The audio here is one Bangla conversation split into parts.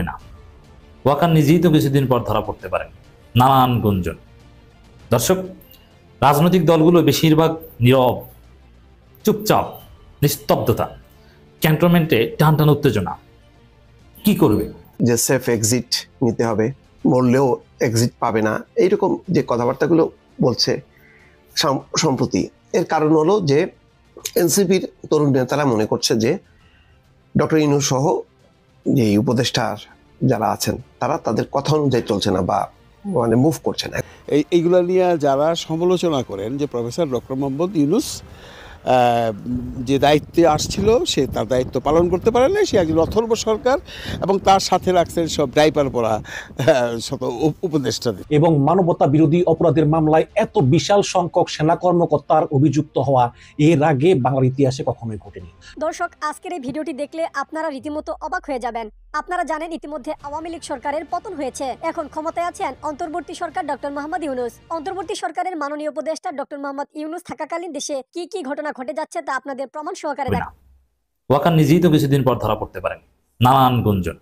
না। ওয়াকার নিজেই তো কিছুদিন পর ধরা পড়তে পারেন। নানান গুঞ্জন। দর্শক, রাজনৈতিক দলগুলো বেশিরভাগ নীরব, চুপচাপ, নিস্তব্ধতা, ক্যান্টনমেন্টে টান টান উত্তেজনা। কি করবে? যে সেফ এক্সিট নিতে হবে, মরলেও এক্সিট পাবে না, এইরকম যে কথাবার্তাগুলো বলছে সম্প্রতি, এর কারণ হলো যে এনসিপির তরুণ নেতারা মনে করছে যে ডক্টর ইউনূস সহ যে উপদেষ্টার যারা আছেন তারা তাদের কথা অনুযায়ী চলছে না বা মানে মুভ করছে না। এইগুলা নিয়ে যারা সমালোচনা করেন যে প্রফেসর ডক্টর মোহাম্মদ ইউনূস যে দায়িত্বে আসছিল সে তার দায়িত্ব পালন করতে পারে না, সে একজন অথর্ব সরকার এবং তার সাথে রাখছেন সব ডাইপার পরা শত উপদেষ্টাদের। এবং মানবতা বিরোধী অপরাধের মামলায় এত বিশাল সংখ্যক সেনা কর্মকর্তার অভিযুক্ত হওয়া এর আগে বাংলার ইতিহাসে কখনোই ঘটেনি। দর্শক, আজকের এই ভিডিওটি দেখলে আপনারা রীতিমতো অবাক হয়ে যাবেন। আপনারা জানেন ইতিমধ্যে আওয়ামী লীগ সরকারের পতন হয়েছে। এখন ক্ষমতায় আছেন অন্তর্বর্তী সরকার ডক্টর মোহাম্মদ ইউনূস। অন্তর্বর্তী সরকারের মাননীয় উপদেষ্টা ডক্টর মোহাম্মদ ইউনূস থাকাকালীন দেশে কি কি ঘটনা ঘটে যাচ্ছে তা আপনাদের প্রমাণ সহকারে দেখাবো। ওয়াকার নিজেই তো কিছুদিন পর ধরা পড়তে পারেন। নানান গুঞ্জন।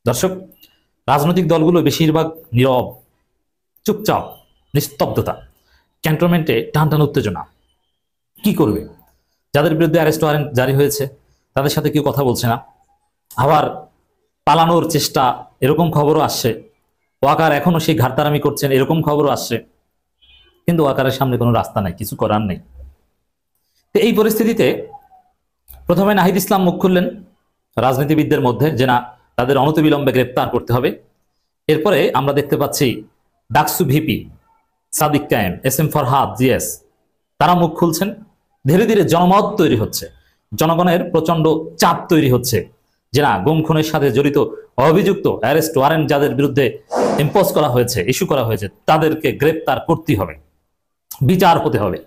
দর্শক, রাজনৈতিক দলগুলো বেশিরভাগ নীরব, চুপচাপ, নিস্তব্ধতা, ক্যান্টনমেন্টে টান টান উত্তেজনা। কি করবে? যাদের বিরুদ্ধে অ্যারেস্ট ওয়ারেন্ট জারি হয়েছে তাদের সাথে কেউ কথা বলছে না। আবার পালানোর চেষ্টা, এরকম খবরও আসছে। ওয়াকার এখনো সেই ঘাটতারামি করছেন, এরকম খবরও আসছে। কিন্তু ওয়াকারের সামনে কোনো রাস্তা নাই, কিছু করার নেই। তো এই পরিস্থিতিতে প্রথমে নাহিদ ইসলাম মুখ খুললেন রাজনীতিবিদদের মধ্যে যে না, তাদের অনতিবিলম্বে গ্রেপ্তার করতে হবে। এরপরে আমরা দেখতে পাচ্ছি ডাকসু ভিপি সাদিক কায়েম, এস এম ফরহাদ, জিএস, তারা মুখ খুলছেন। ধীরে ধীরে জনমত তৈরি হচ্ছে, জনগণের প্রচন্ড চাপ তৈরি হচ্ছে যে না, গুম খুনের সাথে জড়িত অভিযুক্ত, অ্যারেস্ট ওয়ারেন্ট যাদের বিরুদ্ধে ইম্পোজ করা হয়েছে, ইস্যু করা হয়েছে, তাদেরকে গ্রেপ্তার করতে হবে, বিচার হতে হবে।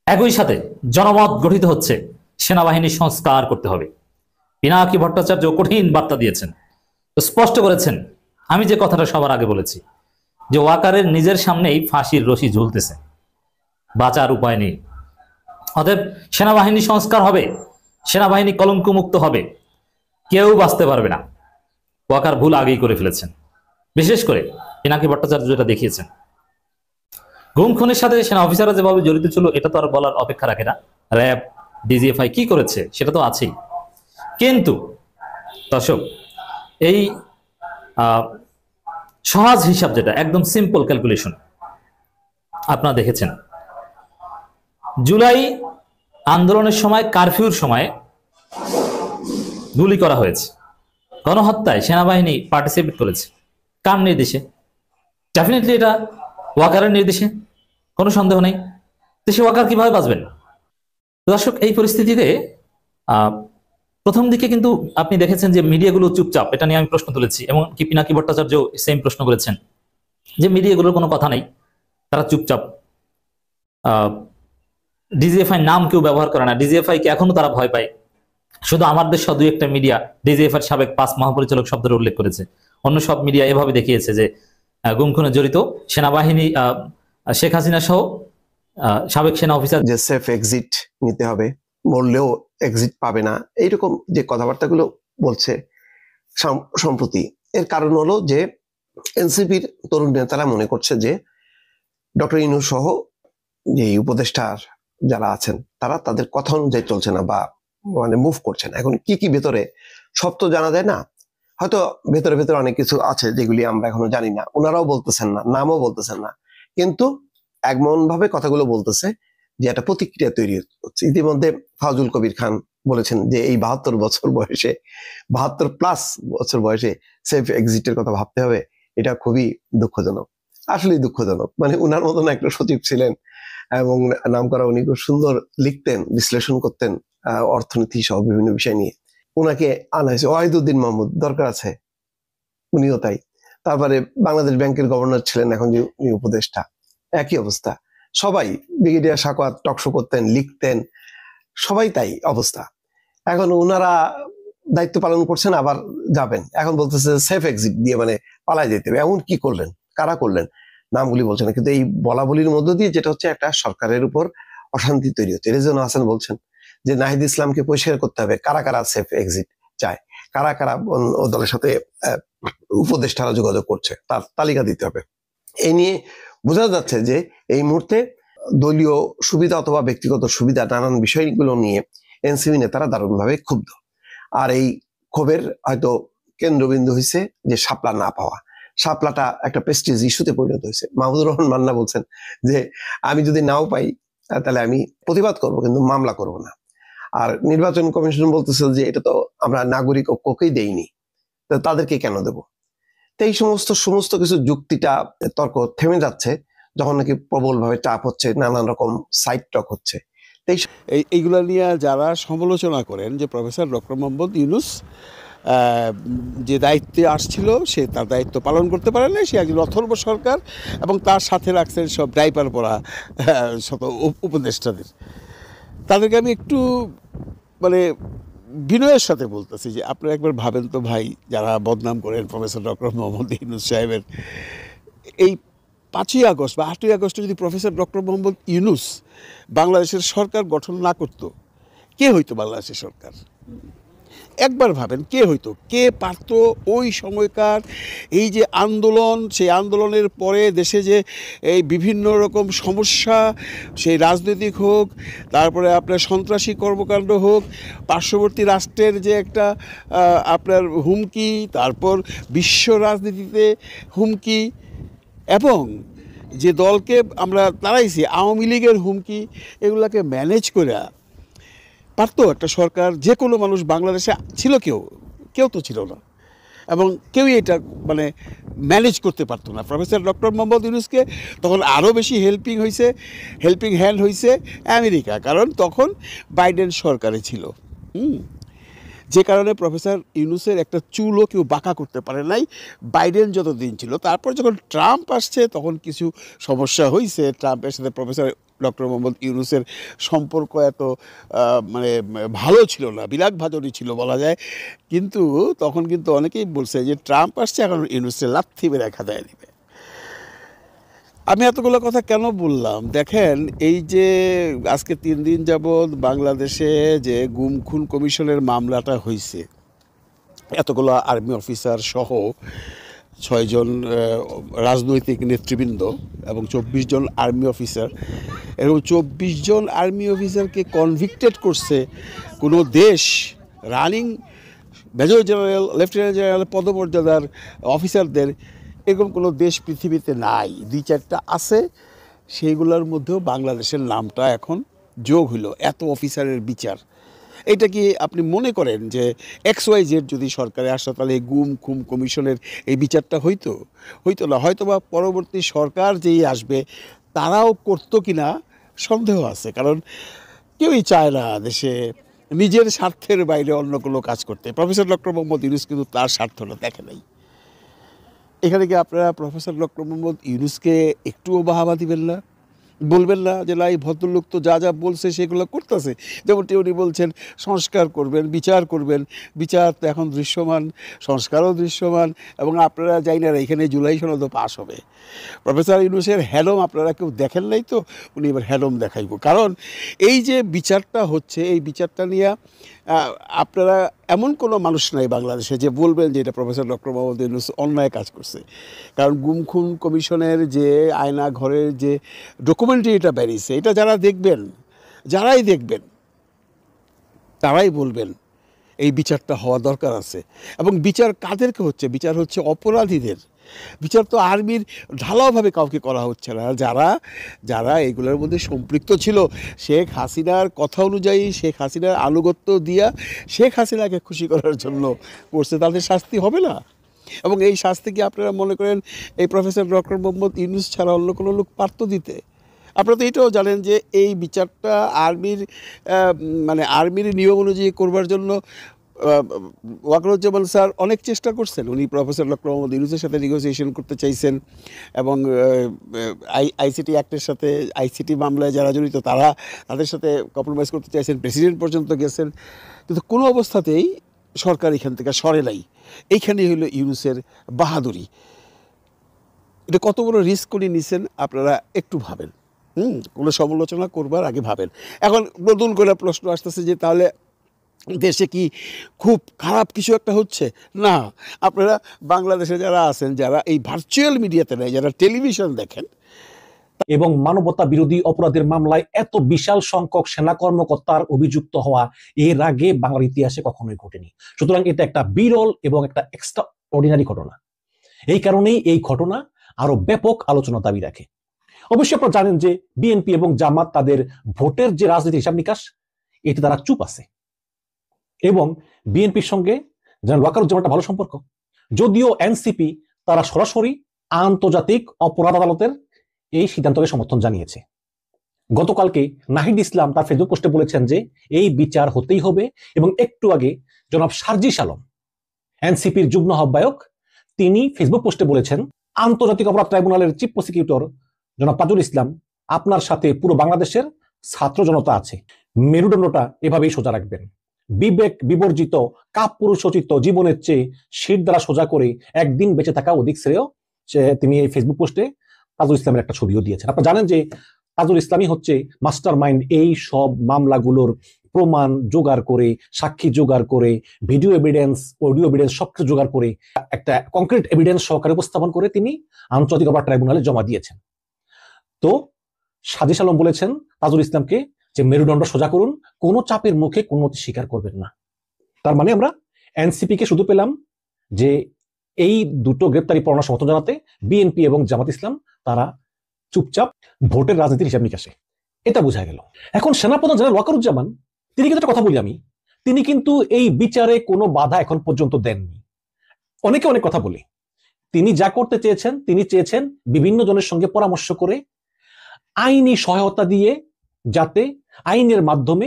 একই সাথে জনমত গঠিত হচ্ছে, সেনাবাহিনী সংস্কার করতে হবে। পিনাকি ভট্টাচার্য কঠিন বার্তা দিয়েছেন, স্পষ্ট করেছেন আমি যে কথাটা সবার আগে বলেছি যে ওয়াকারের নিজের সামনেই ফাঁসির রশি ঝুলতেছে, বাঁচার উপায় নেই। অতএব সেনাবাহিনী সংস্কার হবে, সেনাবাহিনী কলঙ্কমুক্ত হবে, কেউ বাঁচতে পারবে না। ওয়াকার ভুল আগেই করে ফেলেছেন। বিশেষ করে পিনাকি ভট্টাচার্য যেটা দেখিয়েছেন, গুম খুনের সাথে সেনা অফিসাররা যেভাবে জড়িত ছিল এটা তো আর বলার অপেক্ষা রাখে না। র্যাব, ডিজিএফআই কি করেছে সেটা তো আছেই। কিন্তু দর্শক, এই সহজ হিসাব যেটা, একদম সিম্পল ক্যালকুলেশন, আপনারা দেখেছেন জুলাই আন্দোলনের সময়, কারফিউর সময় গুলি করা হয়েছে। গণহত্যায় সেনাবাহিনী পার্টিসিপেট করেছে। কার নির্দেশে? ডেফিনেটলি এটা ওয়াকারের নির্দেশে, কোনো সন্দেহ নেই। দেশে ওয়াকার কিভাবে বাঁচবেন? দর্শক, এই পরিস্থিতিতে প্রথম দিকে কিন্তু আপনি দেখেছেন যে মিডিয়াগুলো চুপচাপ, এটা নিয়ে আমি প্রশ্ন তুলেছি, এবং কি পিনাকি ভট্টাচার্য সেম প্রশ্ন করেছেন যে মিডিয়াগুলোর কোনো কথা নেই, তারা চুপচাপ। ডিজিএফআই নাম কেউ ব্যবহার করে না, ডিজিএফআই কে এখনো তারা ভয় পায়। শুধু আমার দেশ দুই একটা মিডিয়া ডিজিএফআই সাবেক 5 মহাপরিচালক শব্দের উল্লেখ করেছে। অন্য সব মিডিয়া এভাবে দেখিয়েছে যে গুম খুনে জড়িত সেনাবাহিনী, শেখ হাসিনা সহ সাবেক সেনা অফিসার। যে সেফ এক্সিট নিতে হবে, মরলেও এক্সিট পাবে না, এইরকম যে কথাবার্তাগুলো বলছে সম্প্রতি, এর কারণ হলো যে এনসিপির তরুণ নেতারা মনে করছে যে ডক্টর ইউনূস সহ যে উপদেষ্টার যারা আছেন তারা তাদের কথা অনুযায়ী চলছে না বা মানে মুভ করছে না। এখন কি কি ভেতরে সব তো জানা যায় না, হয়তো ভেতরে ভেতরে অনেক কিছু আছে যেগুলি আমরা এখনো জানি না, ওনারাও বলতেছেন না, নামও বলতেছেন না, কিন্তু এমন ভাবে কথাগুলো বলতেছে যে একটা প্রতিক্রিয়া তৈরি হচ্ছে। ইতিমধ্যে ফাজুল কবির খান বলেছেন যে এই 72 বছর বয়সে, 72+ বছর বয়সে সেফ এক্সিটের কথা ভাবতে হবে, এটা খুবই দুঃখজনক, আসলেই দুঃখজনক। মানে উনার মতন একটা সচিব ছিলেন এবং নাম করা, উনি খুব সুন্দর লিখতেন, বিশ্লেষণ করতেন অর্থনীতি সহ বিভিন্ন বিষয় নিয়ে। উনাকে আনা হয়েছে। ওয়াহিদুদ্দিন মাহমুদ দরকার আছে, উনিও তাই। তারপরে বাংলাদেশ ব্যাংকের গভর্নর ছিলেন, এখন যে উপদেষ্টা, একই অবস্থা। সবাই, ব্রিগেডিয়ার সাকওয়াত টকশো করতেন, লিখতেন, সবাই তাই অবস্থা। এখন ওনারা দায়িত্ব পালন করছেন, আবার যাবেন, এখন বলতেছে সেফ এক্সিট দিয়ে মানে পালায় যেতে হবে। এমন কি করলেন, কারা করলেন, নামগুলি বলছে না, কিন্তু এই বলা বলির মধ্য দিয়ে যেটা হচ্ছে একটা সরকারের উপর অশান্তি তৈরি হচ্ছে। রেজওয়ানা হাসান বলছেন যে নাহিদ ইসলামকে পরিষ্কার করতে হবে কারা কারা সেফ এক্সিট চায়। কারা কারা ও দলের সাথে উপদেষ্টারা যোগাযোগ করছে তার তালিকা দিতে হবে। এই নিয়ে বোঝা যাচ্ছে যে এই মুহূর্তে দলীয় সুবিধা অথবা ব্যক্তিগত সুবিধা নানান বিষয়গুলো নিয়ে এনসিপি নেতারা দারুণভাবে ক্ষুব্ধ। আর এই ক্ষোভের হয়তো কেন্দ্রবিন্দু হয়েছে যে শাপলা না পাওয়া। শাপলাটা একটা প্রেস্টিজ ইস্যুতে পরিণত হয়েছে। মাহমুদুর রহমান মান্না বলছেন যে আমি যদি নাও পাই তাহলে আমি প্রতিবাদ করব, কিন্তু মামলা করব না। আর নির্বাচন কমিশন বলতেছে যে এটা তো আমরা নাগরিক ঐক্যকেই দেইনি, তাদেরকে কেন দেব? তো এই সমস্ত কিছু যুক্তিটা তর্ক থেমে যাচ্ছে যখন নাকি প্রবলভাবে চাপ হচ্ছে, নানান রকম সাইড টক হচ্ছে। এইগুলা নিয়ে যারা সমালোচনা করেন যে প্রফেসর ডক্টর মোহাম্মদ ইউনূস যে দায়িত্বে আসছিল সে তার দায়িত্ব পালন করতে পারে না, সে একজন অথর্ব সরকার এবং তার সাথে রাখছেন সব ডাইপার পরা শত উপদেষ্টাদের। তাদেরকে আমি একটু মানে বিনয়ের সাথে বলতেছি যে আপনারা একবার ভাবেন তো ভাই, যারা বদনাম করেন প্রফেসর ডক্টর মোহাম্মদ ইউনূস সাহেবের, এই 5ই আগস্ট বা 8ই আগস্টে যদি প্রফেসর ডক্টর মোহাম্মদ ইউনূস বাংলাদেশের সরকার গঠন না করতো, কে হইতো বাংলাদেশের সরকার? একবার ভাবেন কে হইতো, কে পারত ওই সময়কার এই যে আন্দোলন, সেই আন্দোলনের পরে দেশে যে এই বিভিন্ন রকম সমস্যা, সেই রাজনৈতিক হোক, তারপরে আপনার সন্ত্রাসী কর্মকাণ্ড হোক, পার্শ্ববর্তী রাষ্ট্রের যে একটা আপনার হুমকি, তারপর বিশ্ব রাজনীতিতে হুমকি, এবং যে দলকে আমরা তাড়াইছি আওয়ামী লীগের হুমকি, এগুলাকে ম্যানেজ করে পারতো একটা সরকার। যে কোনো মানুষ বাংলাদেশে ছিল, কেউ তো ছিল না, এবং কেউই এটা মানে ম্যানেজ করতে পারতো না। প্রফেসর ডক্টর মোহাম্মদ ইউনূসকে তখন আরও বেশি হেল্পিং হ্যান্ড হয়েছে আমেরিকা, কারণ তখন বাইডেন সরকারে ছিল। যে কারণে প্রফেসর ইউনূসের একটা চুলও কেউ বাঁকা করতে পারে নাই বাইডেন যতদিন ছিল। তারপর যখন ট্রাম্প আসছে তখন কিছু সমস্যা হয়েছে। ট্রাম্পের সাথে প্রফেসর ডক্টর মোহাম্মদ ইউনূসের সম্পর্ক এত মানে ভালো ছিল না, বিরাগভাজনই ছিল বলা যায়। কিন্তু তখন কিন্তু অনেকেই বলছে যে ট্রাম্প আসছে, এখন ইউনূসের লাথি মেরে খাদায় দিবে। আমি এতগুলো কথা কেন বললাম দেখেন, এই যে আজকে 3 দিন যাবৎ বাংলাদেশে যে গুম খুন কমিশনের মামলাটা হয়েছে, এতগুলো আর্মি অফিসার সহ 6 জন রাজনৈতিক নেতৃবৃন্দ এবং 24 জন আর্মি অফিসার, এরকম 24 জন আর্মি অফিসারকে কনভিক্টেড করছে কোনো দেশ running major general, lieutenant general পদমর্যাদার অফিসারদের, এরকম কোনো দেশ পৃথিবীতে নাই। 2-4টা আছে, সেইগুলোর মধ্যেও বাংলাদেশের নামটা এখন যোগ হইল। এত অফিসারের বিচার, এটা কি আপনি মনে করেন যে XYZ যদি সরকারে আসতো তাহলে এই গুম খুম কমিশনের এই বিচারটা হইতো না? হয়তো বা পরবর্তী সরকার যেই আসবে তারাও করতো কিনা সন্দেহ আছে, কারণ কেউই চায় না দেশে নিজের স্বার্থের বাইরে অন্য কোনো কাজ করতে। প্রফেসর ডক্টর মোহাম্মদ ইউনূস কিন্তু তার স্বার্থটা দেখে নাই। এখানে কি আপনারা প্রফেসর ডক্টর মোহাম্মদ ইউনূসকে একটুও বাহাবা দিবেন না? বলবেন না যে এই ভদ্রলোক তো যা যা বলছে সেগুলো করতেছে? যেমনটি উনি বলছেন সংস্কার করবেন, বিচার করবেন। বিচার তো এখন দৃশ্যমান, সংস্কারও দৃশ্যমান, এবং আপনারা যাই না এখানে জুলাই সনদও পাস হবে। প্রফেসর ইউনূসের হ্যাডম আপনারা কেউ দেখেন নাই, তো উনি এবার হ্যাডম দেখাইব। কারণ এই যে বিচারটা হচ্ছে, এই বিচারটা নিয়ে আপনারা এমন কোনো মানুষ নাই বাংলাদেশে যে বলবেন যে এটা প্রফেসর ডক্টর মোহাম্মদ ইউনূস অন্যায় কাজ করছে। কারণ গুম খুন কমিশনের যে আয়না ঘরের যে ডকুমেন্টারি এটা বেরিয়েছে, এটা যারাই দেখবেন তারাই বলবেন এই বিচারটা হওয়া দরকার আছে। এবং বিচার কাদেরকে হচ্ছে? বিচার হচ্ছে অপরাধীদের। বিচার তো আর্মির ঢালাওভাবে কাউকে করা হচ্ছে না। যারা এগুলোর মধ্যে সম্পৃক্ত ছিল, শেখ হাসিনার কথা অনুযায়ী, শেখ হাসিনার আনুগত্য দিয়া শেখ হাসিনাকে খুশি করার জন্য করছে, তাদের শাস্তি হবে না? এবং এই শাস্তি কি আপনারা মনে করেন এই প্রফেসর ডক্টর মোহাম্মদ ইউনূস ছাড়া অন্য কোনো লোক পারত দিতে? আপনারা তো এটাও জানেন যে এই বিচারটা আর্মির নিয়ম অনুযায়ী করবার জন্য ওয়াকারুজ্জামান স্যার অনেক চেষ্টা করছেন। উনি প্রফেসর ডক্টর মোহাম্মদ ইউনূসের সাথে নেগোসিয়েশন করতে চাইছেন, এবং আইসিটি অ্যাক্টের সাথে, আইসিটি মামলায় যারা জড়িত তাদের সাথে কম্প্রোমাইজ করতে চাইছেন, প্রেসিডেন্ট পর্যন্ত গেছেন, কিন্তু কোনো অবস্থাতেই সরকার এখান থেকে সরে নাই। এইখানেই হলো ইউনূসের বাহাদুরি। এটা কত বড় রিস্ক উনি নিছেন আপনারা একটু ভাবেন। কোনো সমালোচনা করবার আগে ভাবেন। এখন নতুন করে প্রশ্ন আসতেছে যে তাহলে দেশে কি খুব খারাপ কিছু একটা হচ্ছে? না, আপনারা বাংলাদেশে যারা আছেন, যারা এই ভার্চুয়াল মিডিয়াতে নেই, যারা টেলিভিশন দেখেন, এবং মানবতা বিরোধী অপরাধের মামলায় এত বিশাল সংখ্যক সেনা কর্মকর্তার অভিযুক্ত হওয়া এর আগে বাংলার ইতিহাসে কখনোই ঘটেনি। সুতরাং এটা একটা বিরল এবং একটা এক্সট্রা অর্ডিনারি ঘটনা। এই কারণেই এই ঘটনা আরো ব্যাপক আলোচনা দাবি রাখে। অবশ্যই আপনারা জানেন যে বিএনপি এবং জামাত তাদের ভোটের যে রাজনীতির হিসাব নিকাশ, এটি তারা চুপ আছে। এবং বিএনপির সঙ্গে জেনারেল ওয়াকারুজ্জামানের ভালো সম্পর্ক, যদিও এনসিপি তারা সরাসরি আন্তর্জাতিক অপরাধ আদালতের এই সিদ্ধান্তকে সমর্থন জানিয়েছে। গতকালকে নাহিদ ইসলাম তার ফেসবুক পোস্টে বলেছেন যে এই বিচার হতেই হবে, এবং একটু আগে জনাব সার্জিস আলম, এনসিপির যুগ্ম আহ্বায়ক, তিনি ফেসবুক পোস্টে বলেছেন, আন্তর্জাতিক অপরাধ ট্রাইব্যুনালের চিফ প্রসিকিউটর জনাব তাজুল ইসলাম, আপনার সাথে পুরো বাংলাদেশের ছাত্র জনতা আছে, মেরুদণ্ডটা এভাবেই সোজা রাখবেন। বিবেক বিবর্জিত কাপুরুষোচিত জীবনের চেয়ে শির দ্বারা সোজা করে একদিন বেঁচে থাকা অধিক শ্রেয়। তিনি এই ফেসবুক পোস্টে তাজুল ইসলামের একটা ছবিও দিয়েছেন। আপনারা জানেন যে তাজুল ইসলামই হচ্ছে মাস্টার মাইন্ড এই সব মামলাগুলোর প্রমাণ জোগাড় করে, সাক্ষী জোগাড় করে, ভিডিও এভিডেন্স, অডিও এভিডেন্স সবকিছু জোগাড় করে একটা কংক্রিট এভিডেন্স সহকারে উপস্থাপন করে তিনি আন্তর্জাতিক অপরাধ ট্রাইব্যুনালে জমা দিয়েছেন। তো সাজিস আলম বলেছেন তাজুল ইসলামকে যে মেরুদণ্ড সোজা করুন, কোনো চাপের মুখে কোনো স্বীকার করবেন না। তার মানে আমরা এনসিপি কে শুধু পেলাম যে এই দুটো গ্রেপ্তারি পরোয়ানা সমর্থন জানাতে, বিএনপি এবং জামাত ইসলাম তারা চুপচাপ ভোটের রাজনীতির হিসাব নিকাশে, এটা বোঝা গেল। এখন সেনাপ্রধান জেনারেল ওয়াকারুজ্জামান, তিনি কিন্তু একটা কথা বলি আমি, তিনি কিন্তু এই বিচারে কোনো বাধা এখন পর্যন্ত দেননি। অনেকে অনেক কথা বলে, তিনি যা করতে চেয়েছেন, তিনি চেয়েছেন বিভিন্ন জনের সঙ্গে পরামর্শ করে আইনি সহায়তা দিয়ে যাতে আইনের মাধ্যমে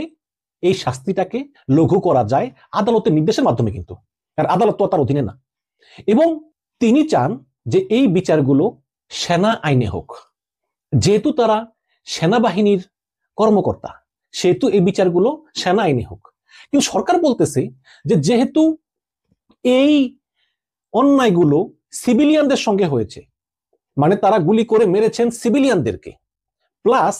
এই শাস্তিটাকে লঘু করা যায়, আদালতের নির্দেশের মাধ্যমে, কিন্তু আর আদালত তো তার অধীনে না। এবং তিনি চান যে এই বিচারগুলো সেনা আইনে হোক, যেহেতু তারা সেনাবাহিনীর কর্মকর্তা, সেহেতু এই বিচারগুলো সেনা আইনে হোক। কিন্তু সরকার বলতেছে যে যেহেতু এই অন্যায়গুলো সিভিলিয়ানদের সঙ্গে হয়েছে, মানে তারা গুলি করে মেরেছেন সিভিলিয়ানদেরকে, প্লাস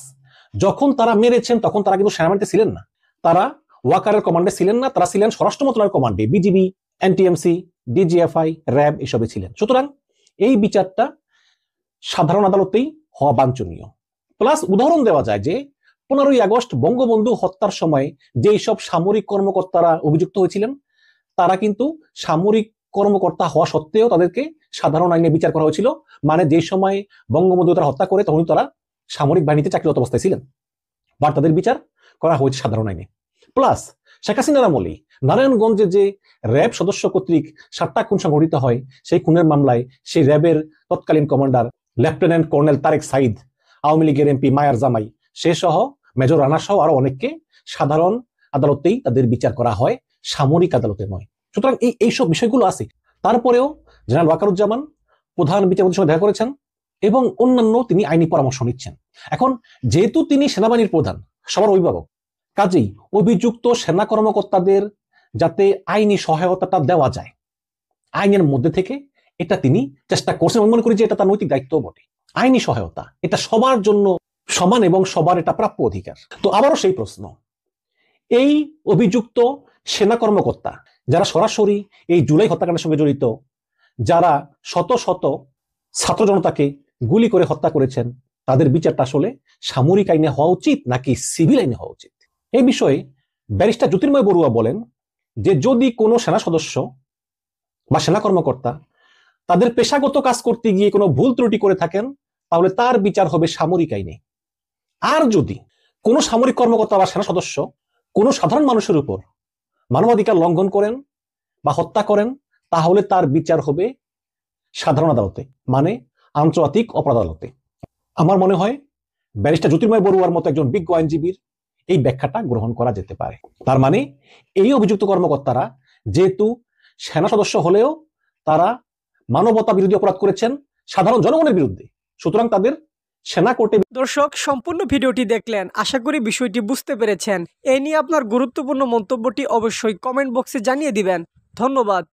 যখন তারা মেরেছেন তখন তারা কিন্তু সেনাবাহিনীতে ছিলেন না, তারা ওয়াকারের কমান্ডে ছিলেন না, তারা ছিলেন স্বরাষ্ট্র মন্ত্রণালয়ের কমান্ডে, বিজিবি, এনটিএমসি, ডিজিএফআই, র্যাব এসবে ছিলেন। সুতরাং এই বিচারটা সাধারণ আদালতেই হওয়া বাঞ্ছনীয়। প্লাস উদাহরণ দেওয়া যায় যে 15ই আগস্ট বঙ্গবন্ধু হত্যার সময় যেই সব সামরিক কর্মকর্তারা অভিযুক্ত হয়েছিলেন, তারা কিন্তু সামরিক কর্মকর্তা হওয়া সত্ত্বেও তাদেরকে সাধারণ আইনে বিচার করা হয়েছিল। মানে যে সময় বঙ্গবন্ধু তারা হত্যা করে তখন তারা সামরিক বাহিনীতে চাকরিরত অবস্থায় ছিলেন, বাট তাদের বিচার করা হয়েছে সাধারণ আইনে। প্লাস শেখ হাসিনার আমলে নারায়ণগঞ্জে যে র্যাব সদস্য কর্তৃক 7টা খুন সংঘটিত হয়, সেই খুনের মামলায় সেই র্যাবের তৎকালীন commander lieutenant colonel Tareq Sayeed, Awami লীগের এমপি মায়ার জামাই, সে সহ মেজর রানা সহ আরো অনেককে সাধারণ আদালতেই তাদের বিচার করা হয়, সামরিক আদালতে নয়। সুতরাং এইসব বিষয়গুলো আছে। তারপরেও জেনারেল ওয়াকারুজ্জামান প্রধান বিচারপতির সঙ্গে দেখা করেছেন এবং অন্যান্য তিনি আইনি পরামর্শ নিচ্ছেন। এখন যেহেতু তিনি সেনাবাহিনীর প্রধান, সবার অভিভাবক, কাজেই অভিযুক্ত সেনা কর্মকর্তাদের যাতে আইনি সহায়তাটা দেওয়া যায় আইনের মধ্যে থেকে, এটা তিনি চেষ্টা করছেন। আমি মনে করি যে এটা তার নৈতিক দায়িত্ব বটে। আইনি সহায়তা এটা সবার জন্য সমান এবং সবার এটা প্রাপ্য অধিকার। তো আবারও সেই প্রশ্ন, এই অভিযুক্ত সেনা কর্মকর্তা যারা সরাসরি এই জুলাই হত্যাকাণ্ডের সঙ্গে জড়িত, যারা শত শত ছাত্র জনতাকে গুলি করে হত্যা করেছেন, তাদের বিচারটা আসলে সামরিক আইনে হওয়া উচিত নাকি সিভিল আইনে হওয়া উচিত? এই বিষয়ে ব্যারিস্টার জ্যোতির্ময় বড়ুয়া বলেন যে যদি কোনো সেনা সদস্য বা সেনা কর্মকর্তা তাদের পেশাগত কাজ করতে গিয়ে কোনো ভুল ত্রুটি করে থাকেন, তাহলে তার বিচার হবে সামরিক আইনে। আর যদি কোনো সামরিক কর্মকর্তা বা সেনা সদস্য কোনো সাধারণ মানুষের উপর মানবাধিকার লঙ্ঘন করেন বা হত্যা করেন, তাহলে তার বিচার হবে সাধারণ আদালতে, মানে আন্তর্জাতিক অপরাধ আদালতে। আমার মনে হয় ব্যারিস্টার জ্যোতির্ময় বড়ুয়ার মতো একজন বিজ্ঞ আইনজীবীর এই ব্যাখ্যাটা গ্রহণ করা যেতে পারে। তার মানে এই অভিযুক্ত কর্মকর্তারা যেহেতু সেনা সদস্য হলেও তারা মানবতা বিরোধী অপরাধ করেছেন সাধারণ জনগণের বিরুদ্ধে, সুতরাং তাদের সেনা কোর্টে। দর্শক, সম্পূর্ণ ভিডিওটি দেখলেন, আশা করি বিষয়টি বুঝতে পেরেছেন। এই নিয়ে আপনার গুরুত্বপূর্ণ মন্তব্যটি অবশ্যই কমেন্ট বক্সে জানিয়ে দিবেন। ধন্যবাদ।